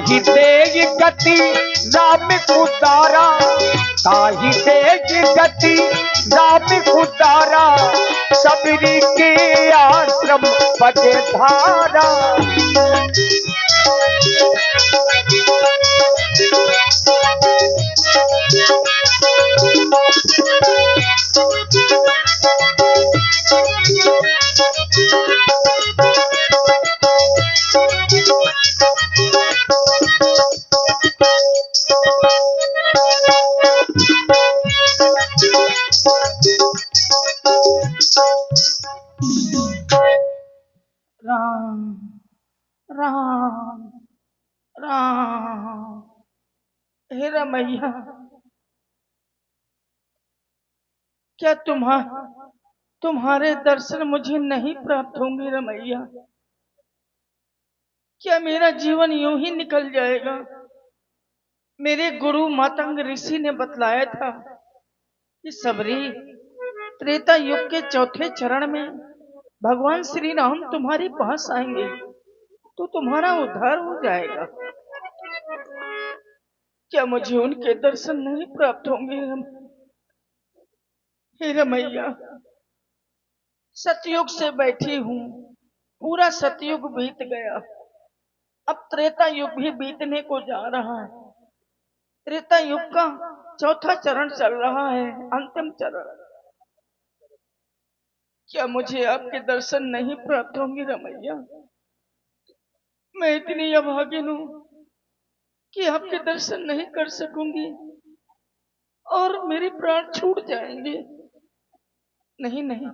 ताही तेज गति राम उतारा, ताही तेज गति राम उतारा, सबरी के आश्रम पदे धारा। राम राम राम। हे रमैया, क्या तुम्हारे दर्शन मुझे नहीं प्राप्त होंगे रमैया? क्या मेरा जीवन यूं ही निकल जाएगा? मेरे गुरु मातंग ऋषि ने बतलाया था कि सबरी, त्रेता युग के चौथे चरण में भगवान श्री राम तुम्हारे पास आएंगे तो तुम्हारा उद्धार हो जाएगा। क्या मुझे उनके दर्शन नहीं प्राप्त होंगे? हे रमैया, सतयुग से बैठी हूँ, पूरा सतयुग बीत गया, अब त्रेता युग भी बीतने को जा रहा है। त्रेता युग का चौथा चरण चल रहा है, अंतिम चरण। क्या मुझे आपके दर्शन नहीं प्राप्त होंगे रमैया? मैं इतनी अभागिन हूँ कि आपके दर्शन नहीं कर सकूंगी और मेरे प्राण छूट जाएंगे। नहीं नहीं,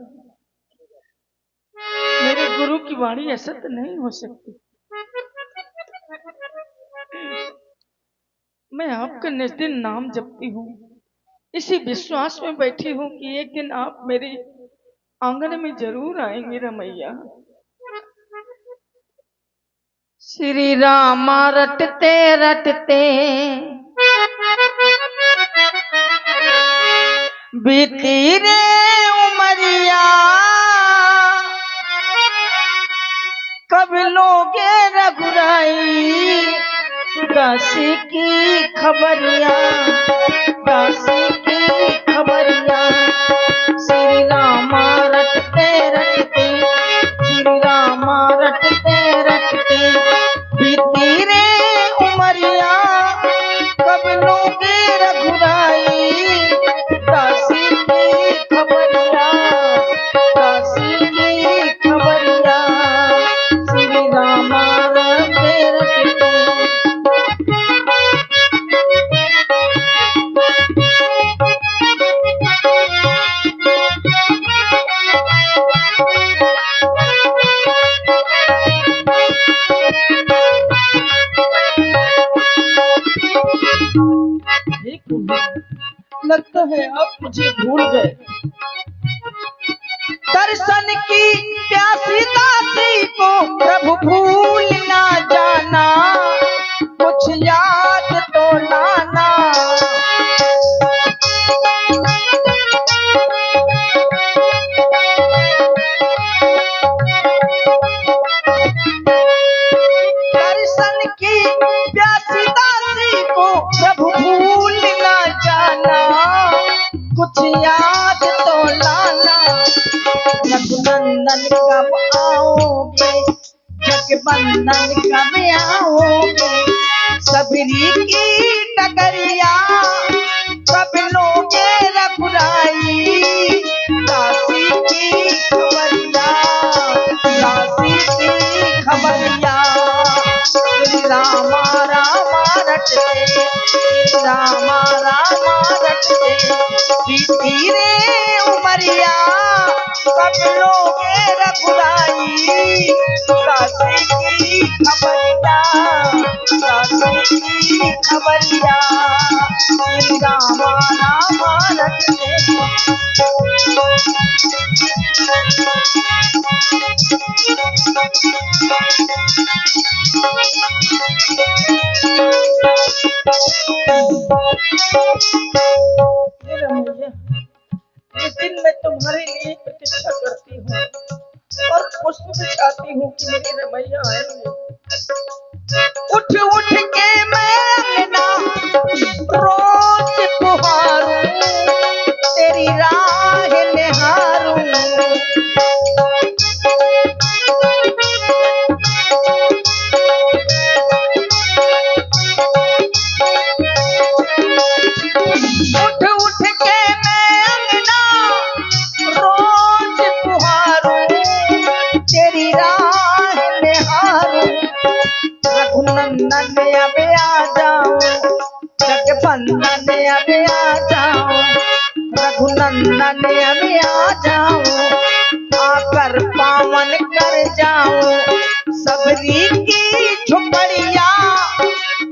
मेरे गुरु की वाणी असत नहीं हो सकती। मैं आपका निस्दिन नाम जपती हूँ, इसी विश्वास में बैठी हूँ कि एक दिन आप मेरे आंगन में जरूर आएंगे रमैया। श्री राम रटते रटते बीती रे उमरिया, कब लोगे रघुराई दासी की खबरिया, दासी की खबरिया। श्री राम रटते रटते, श्री राम रटते रटते बीती रे उमरिया, कब लोगे रघुराई दासी की खबरिया, दासी की खबरिया। श्री राम रटते रटते। लगता है आप मुझे भूल गए। दर्शन की प्यासी दासी को प्रभु भूल ना जाना, कुछ याद तो लाना। दर्शन की प्यासी दासी को प्रभु भूल ना जाना, कुछ याद तो लाना। रघुनंदन कब आओगे, जगबंदन कब आओगे, सबरी की डगरिया कब लोगे रघुराई दासी की खबरिया, दासी की खबरिया। श्री राम राम रटते, श्री राम राम रटते बीती रे उमरिया, कब लोगे रघुराई दासी की खबरिया, दासी की खबरिया। श्री राम राम रटते। इस दिन मैं तुम्हारे लिए प्रतीक्षा करती हूँ और पुष्प बिछाती हूँ कि मेरे रमैया आएंगे। उठ उठ के मैं अंगना रोज पुहारूं, तेरी राह निहारूं। उठ उठ के मैं अंगना रोज पुहारूं, तेरी राह निहारूं। रघुनंदन अब आ जाओ, जगबंदन अब आ जाओ, रघुनंदन अब आ जाओ, आकर पावन कर जाओ सबरी की झुपड़िया।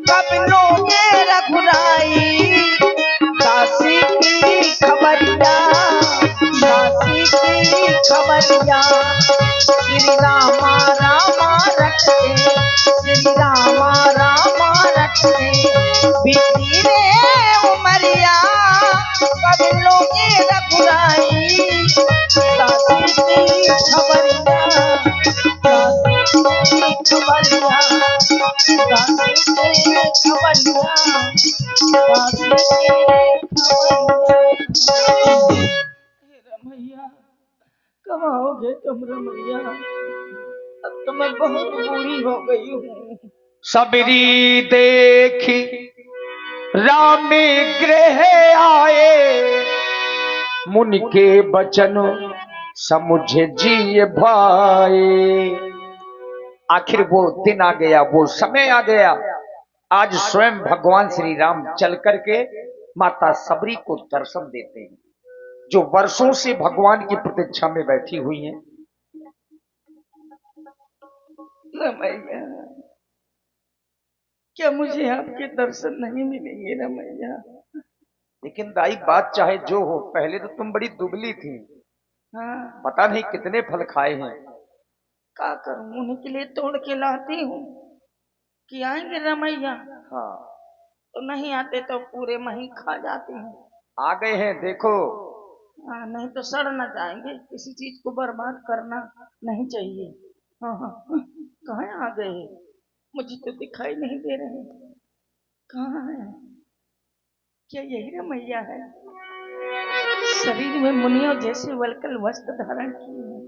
कब लोगे रघुराई दासी की खबरिया, दासी की खबरिया। श्री रामा रामा रटे, श्री रामा रामा रटे, बीती रे उमरिया। कब लोगे रघुराई दासी की खबरिया, दासी की खबरिया, दासी की खबरिया, दासी की खबरिया। रमैया कब आओगे तुम रमैया? अब तो मैं बहुत बूढ़ी हो गई हूँ। सबरी देखी राम गृह आए, मुनि के बचन समुझे जी भाए। आखिर वो दिन आ गया, वो समय आ गया। आज स्वयं भगवान श्री राम चल करके माता सबरी को दर्शन देते हैं, जो वर्षों से भगवान की प्रतीक्षा में बैठी हुई हैं। रमैया क्या मुझे आपके दर्शन नहीं मिलेंगे रमैया? लेकिन दाई बात चाहे जो हो, पहले तो तुम बड़ी दुबली थी, हाँ पता नहीं कितने फल खाए हैं। क्या करूं, उन्हीं के लिए तोड़ के लाती हूँ कि आएंगे रमैया। हाँ तो नहीं आते तो पूरे मही खा जाती हूँ। आ गए हैं, देखो। हाँ नहीं तो सड़ न जाएंगे, किसी चीज को बर्बाद करना नहीं चाहिए। हाँ हाँ कहाँ आ गए? मुझे तो दिखाई नहीं दे रहे। कहाँ है? क्या यही रमैया है? शरीर में मुनियों जैसे वलकल वस्त्र धारण किए हैं,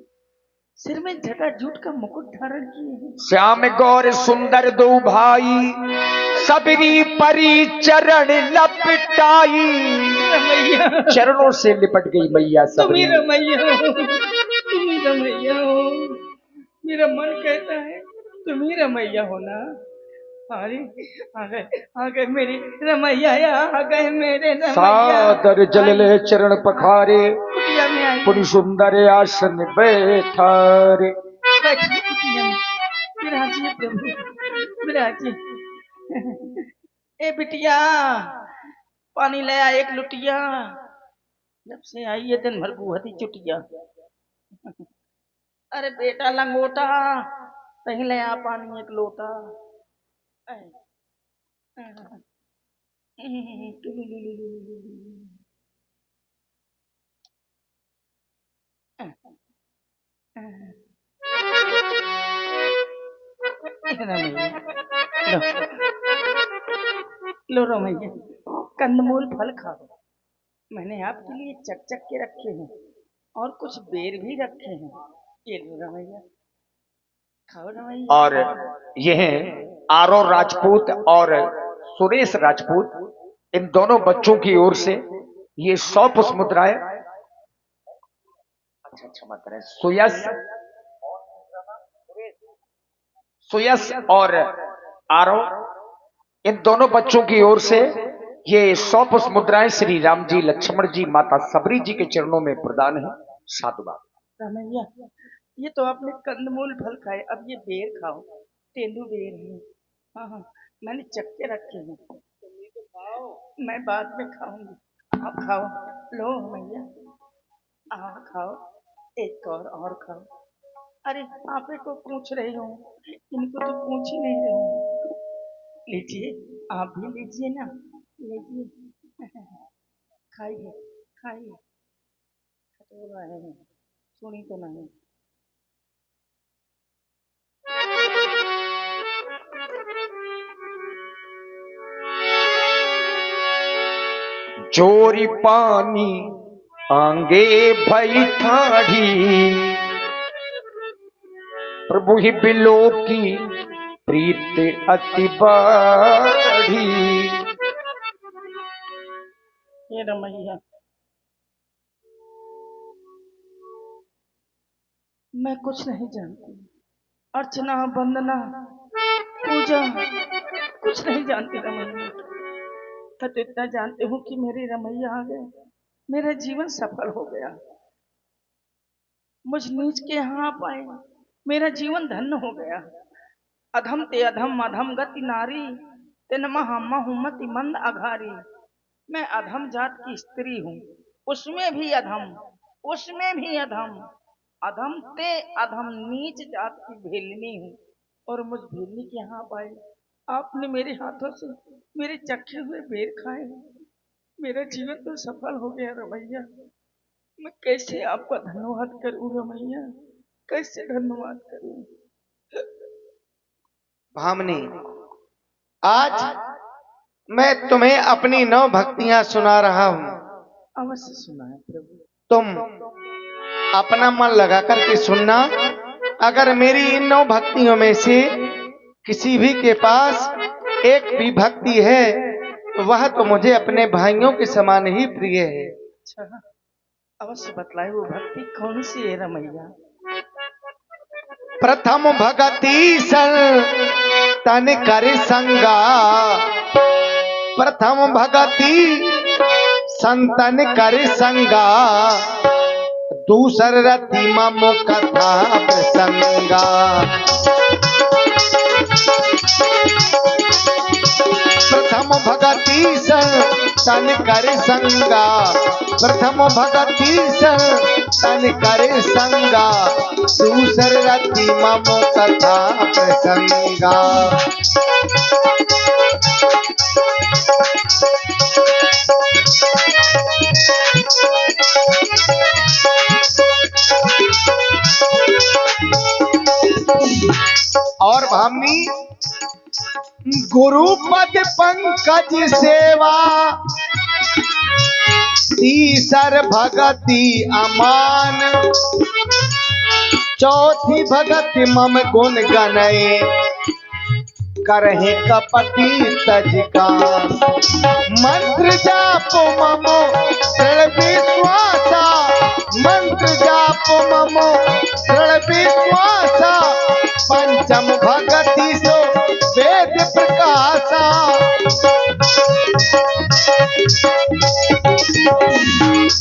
सिर में जटाजूट का मुकुट धारण किए हैं। श्याम गौर सुंदर दो भाई, सबरी परी चरण लपटाई। रमैया चरणों से लिपट गई मैया तुम ही सबरी। रमैया हो, तुम ही रमैया हो। मेरा मन कहता है तुम ही रमैया हो ना। अरे आ गए मेरे रमैया, आ गए मेरे रमैया। सादर जलले चरण पखारे, कुटिया में आई पुनि सुंदर आसन बैठारे। बैठिए कुटिया में, विराजिए प्रभु विराजिए। ए बिटिया पानी ले आ एक लुटिया, जब से आई है दिन भर गुहती चुटिया। अरे बेटा लंगोटा कहीं ले आ पानी एक लोटा। रमैया लो, लो रमैया कंदमूल फल खाओ। मैंने आपके लिए चक चक के रखे हैं और कुछ बेर भी रखे हैं। ये लो रमैया, खाओ रमैया। और यह आरो राजपूत और सुरेश राजपूत, इन दोनों बच्चों की ओर से ये 100 पुष्प मुद्राएं। अच्छा मत रहे, सुयस सुयस और आरो, इन दोनों बच्चों की ओर से ये 100 पुष्प मुद्राएं श्री राम जी, लक्ष्मण जी, माता सबरी जी के चरणों में प्रदान है। साधुवाद। रमैया ये तो आपने कंदमूल फल खाए, अब ये बेर खाओ, तेंदू बेर है। हाँ हाँ मैंने चक्के रखे हैं, मैं बाद में खाऊंगी, आप खाओ। लो भैया हाँ खाओ, एक और खाओ। अरे आप ही को पूछ रही हूँ, इनको तो पूछ ही नहीं रही हूँ। लीजिए आप भी लीजिए ना, लीजिए खाइए खाइए। खटो रहे हैं, सुनी तो नहीं। चोरी पानी आंगे भई ठाढ़ी, प्रभु ही बिलो की प्रीत अति बाढ़ी। हे रमैया, मैं कुछ नहीं जानती, अर्चना वंदना पूजा कुछ नहीं जानती रमैया। तो इतना जानती हूँ कि मेरी रमैया आ गए, मेरा जीवन सफल हो गया। मुझ नीच के यहाँ पाए, मेरा जीवन धन्य हो गया। अधम ते अधम अधम गति नारी, तेन महुमति मंद अघारी। मैं अधम जात की स्त्री हूँ, उसमें भी अधम, उसमें भी अधम, अधम ते अधम नीच जात की भेलनी हूँ। और मुझ भेलनी के यहाँ पाए, आपने मेरे हाथों से मेरे चखे हुए बेर खाए, मेरा जीवन तो सफल हो गया रमैया। मैं कैसे आपका धन्यवाद करूं रमैया, कैसे धन्यवाद करूं। भामनी, आज मैं तुम्हें अपनी 9 भक्तियां सुना रहा हूं। अवश्य सुना है प्रभु। तुम अपना मन लगा करके सुनना। अगर मेरी इन 9 भक्तियों में से किसी भी के पास एक भी भक्ति है, वह तो मुझे अपने भाइयों के समान ही प्रिय है। अच्छा, अवश्य बतलाए वो भक्ति कौन सी है रमैया। प्रथम भगति तन कर संगा, प्रथम भगति संतन कर संगा, दूसर रति मम कथा प्रसंगा। प्रथम भगति तन कर संगा, प्रथम भगति तन कर संगा, दूसर रति मम कथा प्रसंगा। और भामनी, गुरुपद पंकज सेवा, तीसर भगति अमान, चौथी भगति मम गुण गनय, करहे कपटी तजका। मंत्र जाप मम दृढ़ विश्वासा, मंत्र जाप मम दृढ़ विश्वासा, पंचम भगति सो वेद प्रकाशा।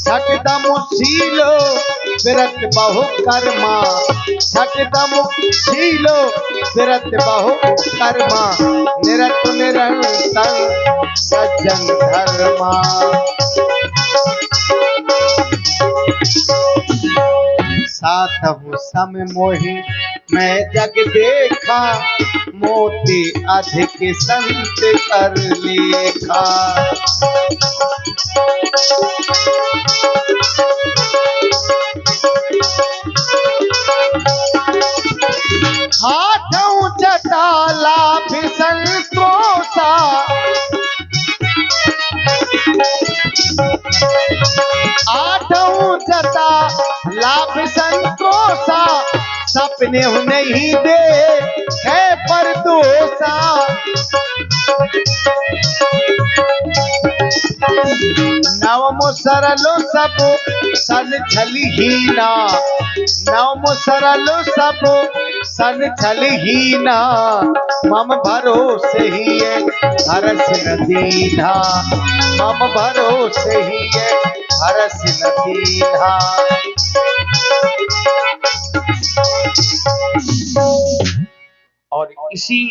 छठदम शीलो विरत बहु कर्मा, छठदम शीलो विरत बहु कर्मा, निरत निरंतर सज्जन धर्मा। सातहु सम मोहि मैं जग देखा, मोती अधिक संत कर लेखा। हाथों जटा लाभ संतोषा, आठों जटा लाभ संतोषा, सपने नहीं दे है पर दोषा। नवम सरलो सब सन छलहीना, नवम सरलो सब सन छलहीना, मम भरोसे ही है हरस न दीन्हा, मम भरोसे ही है हरस न दीन्हा। और इसी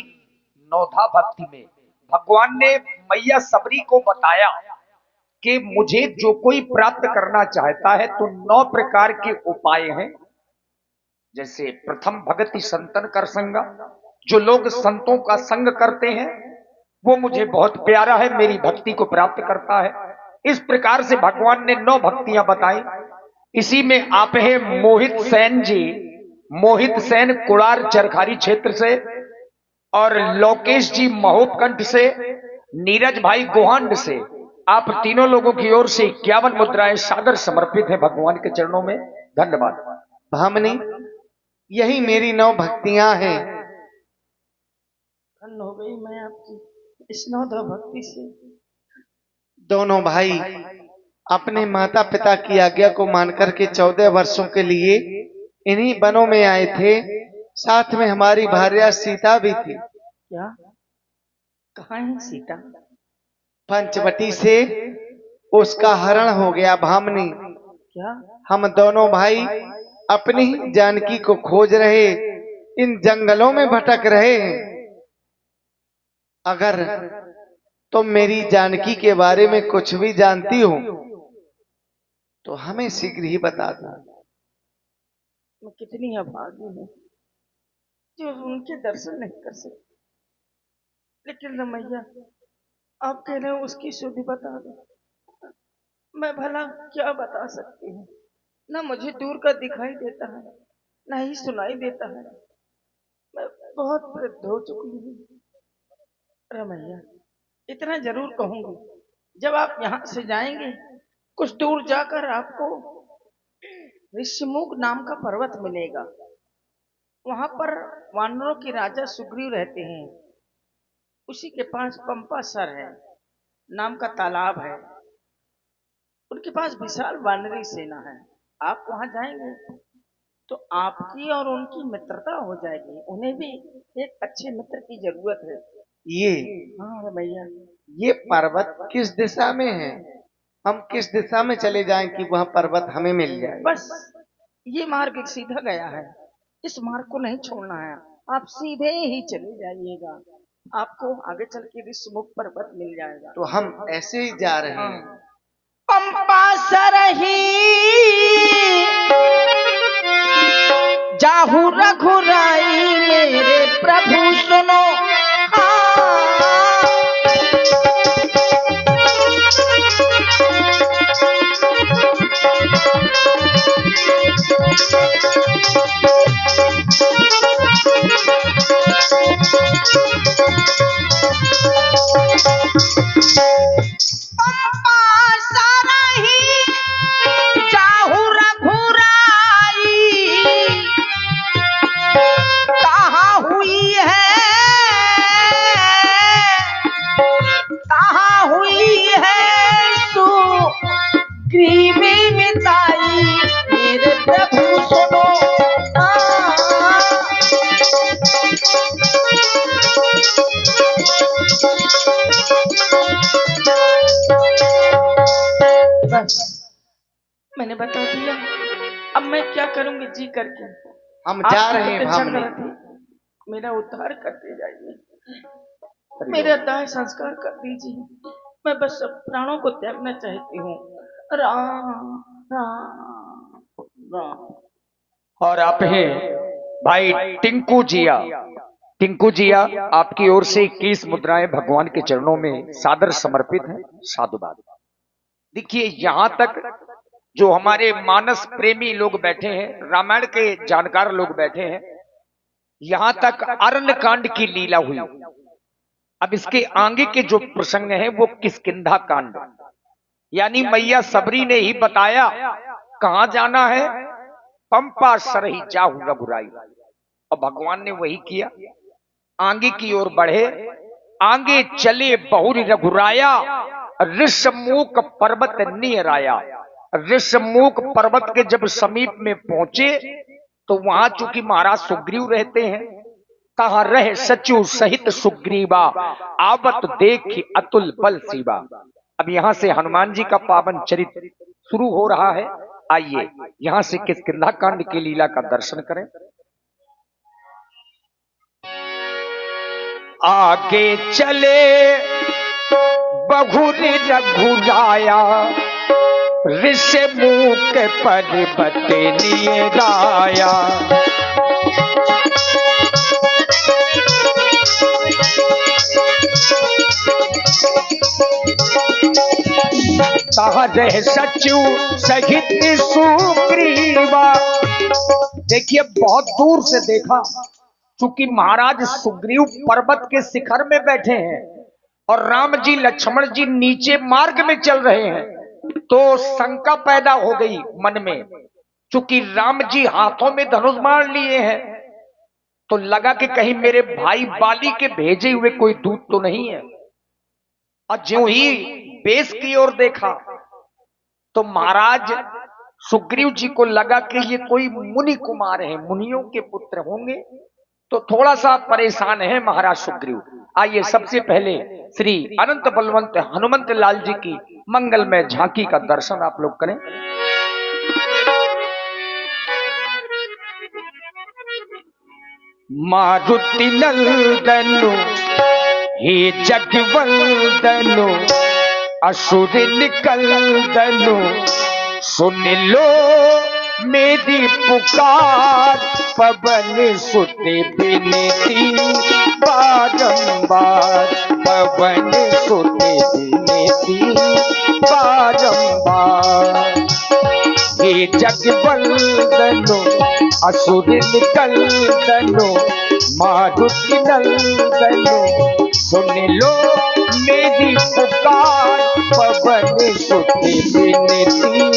नौधा भक्ति में भगवान ने मैया सबरी को बताया कि मुझे जो कोई प्राप्त करना चाहता है तो 9 प्रकार के उपाय हैं। जैसे प्रथम भगति संतन कर संगा, जो लोग संतों का संग करते हैं वो मुझे बहुत प्यारा है, मेरी भक्ति को प्राप्त करता है। इस प्रकार से भगवान ने 9 भक्तियां बताई। इसी में आप है मोहित सेन जी, मोहित सेन कुड़ार चरखारी क्षेत्र से, और लोकेश जी महोपकंठ से, नीरज भाई गोहांड से, आप तीनों लोगों की ओर से 51 मुद्राएं सादर समर्पित है भगवान के चरणों में। धन्यवाद। भामिनी, यही मेरी 9 भक्तियां हैं। धन्य हो गई मैं आपकी इस नौधा भक्ति से। दोनों भाई अपने माता पिता की आज्ञा को मानकर के 14 वर्षों के लिए इन्हीं वनों में आए थे। साथ में हमारी भार्या सीता भी थी। क्या? कहाँ है सीता? पंचवटी से उसका हरण हो गया भामिनी। क्या? हम दोनों भाई अपनी जानकी को खोज रहे, इन जंगलों में भटक रहे हैं। अगर तुम मेरी जानकी के बारे में कुछ भी जानती हो तो हमें शीघ्र ही बता दो। मैं कितनी अभागी हूँ जो उनके दर्शन नहीं कर सकती। लेकिन रमैया, आप कह रहे हो उसकी शुद्धि बता दो। मैं भला क्या बता सकती हूँ? ना मुझे दूर का दिखाई देता है, ना ही सुनाई देता है। मैं बहुत वृद्ध हो चुकी हूँ। रमैया, इतना जरूर कहूंगी, जब आप यहाँ से जाएंगे कुछ दूर जाकर आपको ऋषिमुख नाम का पर्वत मिलेगा। वहां पर वानरों के राजा सुग्रीव रहते हैं। उसी के पास पंपा सर है नाम का तालाब है। उनके पास विशाल वानरी सेना है। आप वहां जाएंगे तो आपकी और उनकी मित्रता हो जाएगी। उन्हें भी एक अच्छे मित्र की जरूरत है। ये हाँ भैया। ये पर्वत किस दिशा में है? हम किस दिशा में चले जाएं कि वह पर्वत हमें मिल जाए? बस ये मार्ग सीधा गया है, इस मार्ग को नहीं छोड़ना है। आप सीधे ही चले जाइएगा, आपको आगे चल के ऋषिमुख पर्वत मिल जाएगा। तो हम ऐसे ही जा रहे हैं। पंपा सरही जाहू रघुराई मेरे प्रभु सुनो। मैंने बता दिया, अब मैं क्या करूंगी जी करके। हम जा रहे हैं भामिनी। मेरा उद्धार करते जाइए, मेरा दाह संस्कार कर दीजिए। मैं बस अब प्राणों को त्यागना चाहती हूँ। राम राम राम। और आप हैं भाई टिंकू जिया। टिंकू जिया, आपकी ओर से 21 मुद्राएं भगवान के चरणों में सादर समर्पित हैं। साधुवाद। देखिए, यहां तक जो हमारे मानस प्रेमी लोग बैठे हैं, रामायण के जानकार लोग बैठे हैं, यहां तक अरण्य कांड की लीला हुई। अब इसके आगे के जो प्रसंग हैं वो किष्किंधा कांड, यानी मैया सबरी ने ही बताया कहां जाना है। पंपा सरही जाहू रघुराई। और भगवान ने वही किया, आगे की ओर बढ़े, आगे चले बहुरी रघुराया, ऋषमुख पर्वत नियर आया। ऋषमुख पर्वत के जब समीप में पहुंचे तो वहां चूंकि महाराज सुग्रीव रहते हैं, कहा रहे सचिव सहित सुग्रीवा, आवत देख अतुल बल शिवा। अब यहां से हनुमान जी का पावन चरित्र शुरू हो रहा है। आइए यहां से किष्किंधा कांड की लीला का दर्शन करें। आगे चले बहुरी रघुराया, ऋषमुख पर्वत नियर आया। कहा रहे सचिव सहित सुग्रीवा। देखिए, बहुत दूर से देखा, चूंकि महाराज सुग्रीव पर्वत के शिखर में बैठे हैं और राम जी लक्ष्मण जी नीचे मार्ग में चल रहे हैं, तो शंका पैदा हो गई मन में। चूंकि राम जी हाथों में धनुष बाण लिए हैं, तो लगा कि कहीं मेरे भाई बाली के भेजे हुए कोई दूत तो नहीं है। और ज्यों ही बेस की ओर देखा तो महाराज सुग्रीव जी को लगा कि ये कोई मुनि कुमार है, मुनियों के पुत्र होंगे, तो थोड़ा सा परेशान है महाराज सुग्रीव। आइए सबसे पहले श्री अनंत बलवंत हनुमंत लाल जी की मंगलमय झांकी का दर्शन आप लोग करें। मारुति नंदनु हे जगवंदनु असुर निकंदनु सुन लो मेरी पुकार, पवन सुत विनती बारंबार, पवन सुत विनती बारंबार। हे जगवंदनु असुर निकंदनु मारुति नंदनु सुन लो मेरी पुकार, पवन सुत विनती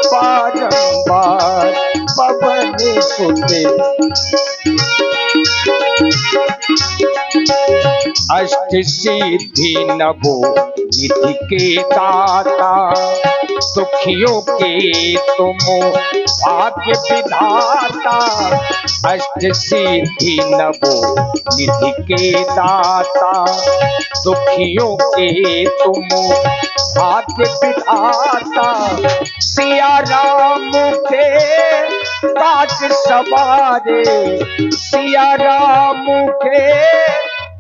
बारंबार, पवन सुत। अष्ट सिद्धि नवो निधि के दाता, सुखियों के तुम भाग्य विधाता। अष्ट सिद्धि नवो निधि के दाता, दुखियों के तुम भाग्य विधाता। सिया राम के काज सवारे, सिया राम के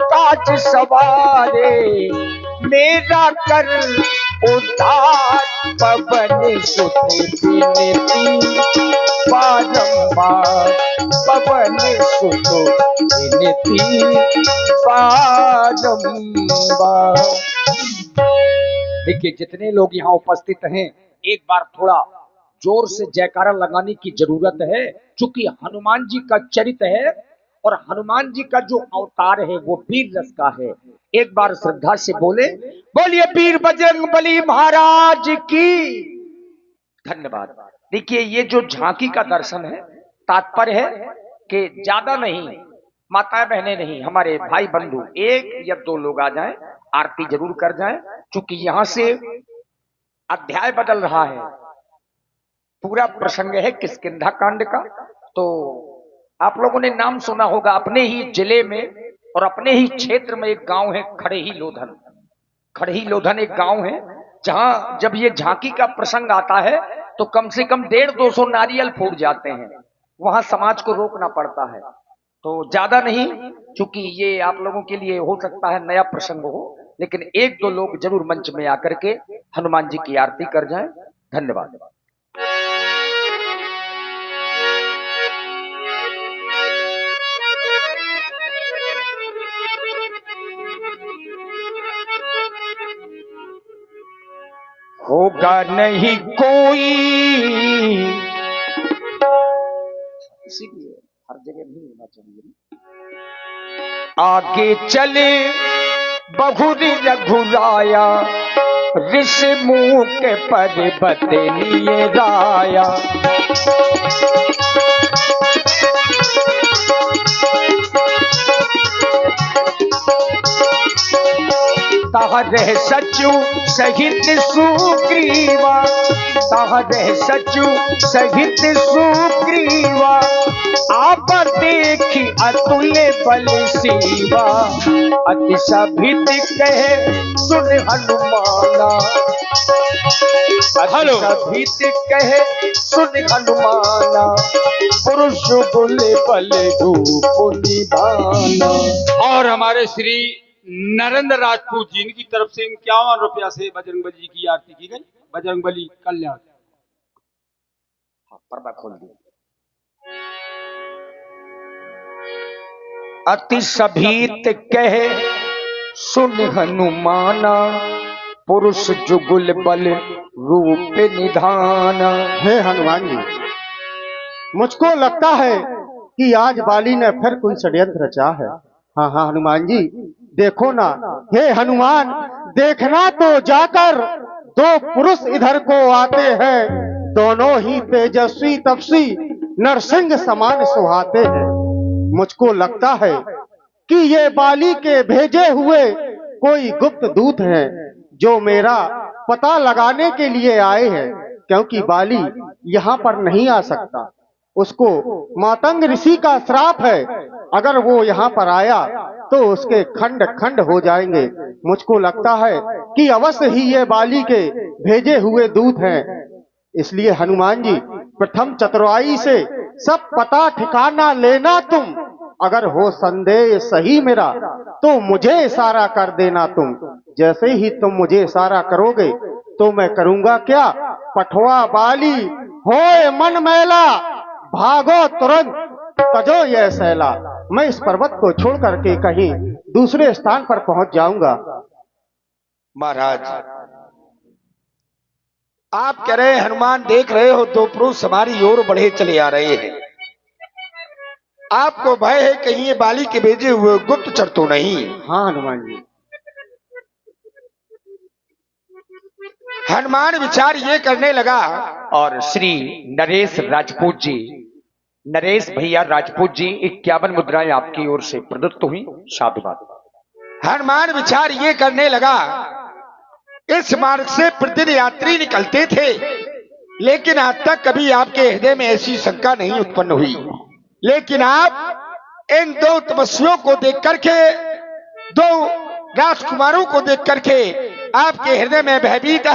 काज सवारे, मेरा कर उद्धार, पवन सुत विनती बारंबार, पवन सुत विनती बारंबार। देखिए जितने लोग यहाँ उपस्थित हैं, एक बार थोड़ा जोर से जयकारा लगाने की जरूरत है, क्योंकि हनुमान जी का चरित्र है और हनुमान जी का जो अवतार है वो वीर रस का है। एक बार श्रद्धा से बोले, बोलिए वीर बजरंगबली महाराज की। धन्यवाद। देखिए ये जो झांकी का दर्शन है, तात्पर्य है कि ज्यादा नहीं, माताएं बहनें नहीं, हमारे भाई बंधु एक या दो लोग आ जाएं, आरती जरूर कर जाएं, क्योंकि यहां से अध्याय बदल रहा है। पूरा प्रसंग है किष्किंधा कांड का। तो आप लोगों ने नाम सुना होगा, अपने ही जिले में और अपने ही क्षेत्र में एक गांव है खड़ेही लोधन। खड़ेही लोधन एक गांव है जहां जब ये झांकी का प्रसंग आता है तो कम से कम 150-200 नारियल फूट जाते हैं। वहां समाज को रोकना पड़ता है, तो ज्यादा नहीं, क्योंकि ये आप लोगों के लिए हो सकता है नया प्रसंग हो, लेकिन एक दो लोग जरूर मंच में आकर के हनुमान जी की आरती कर जाएं। धन्यवाद। होगा नहीं कोई, इसीलिए हर जगह नहीं होना चाहिए। आगे चले बहुरी रघुराया, ऋषि मुंह के पर्वत लिए राया। ताहरे सचु सहित सुग्रीवा, ताहरे सचु सहित सुग्रीवा। आप देखी अतुल्य बल सीवा, अति सभित कहे सुन हनुमाना। अति सभित कहे सुन हनुमाना, पुरुष बोले बल रूप निभाना। और हमारे श्री नरेंद्र राजपूत जी, इनकी तरफ से 51 रुपया से बजरंगबली जी की आरती की गई। बजरंगबली कल्याण। पर्दा खोल दिया। अति सभीत कहे सुन हनुमाना, पुरुष जुगुल बल रूप निधाना। हे हनुमान जी, मुझको लगता है कि आज बाली ने फिर कोई षड्यंत्र रचा है। हाँ हाँ हनुमान जी, देखो ना हे हनुमान, देखना तो जाकर दो पुरुष इधर को आते हैं, दोनों ही तेजस्वी तपसी नरसिंह समान सुहाते हैं। मुझको लगता है कि ये बाली के भेजे हुए कोई गुप्त दूत हैं जो मेरा पता लगाने के लिए आए हैं, क्योंकि बाली यहाँ पर नहीं आ सकता। उसको मातंग ऋषि का श्राप है, अगर वो यहाँ पर आया तो उसके खंड खंड हो जाएंगे। मुझको लगता है कि अवश्य ही ये बाली के भेजे हुए दूत हैं। इसलिए हनुमान जी, प्रथम चतुराई से सब पता ठिकाना लेना तुम, अगर हो संदेह सही मेरा तो मुझे इशारा कर देना तुम। जैसे ही तुम मुझे इशारा करोगे तो मैं करूंगा क्या, पठवा बाली होए मन मैला, भागो तुरंत तजो यह सैला। मैं इस पर्वत को छोड़ करके कहीं दूसरे स्थान पर पहुंच जाऊंगा। महाराज, आप कह रहे हैं हनुमान देख रहे हो दो पुरुष हमारी ओर बढ़े चले आ रहे हैं, आपको भय है कहीं ये बाली के भेजे हुए गुप्तचर तो नहीं? हाँ हनुमान जी। हनुमान विचार ये करने लगा और श्री नरेश राजपूत जी, नरेश भैया राजपूत जी, 51 मुद्राएं आपकी ओर से प्रदत्त हुई। साधुवाद। हनुमान विचार ये करने लगा, इस मार्ग से प्रतिदिन यात्री निकलते थे, लेकिन आज तक कभी आपके हृदय में ऐसी शंका नहीं उत्पन्न हुई। लेकिन आप इन दो तपस्वियों को देख करके, दो राजकुमारों को देख करके आपके हृदय में भयभीत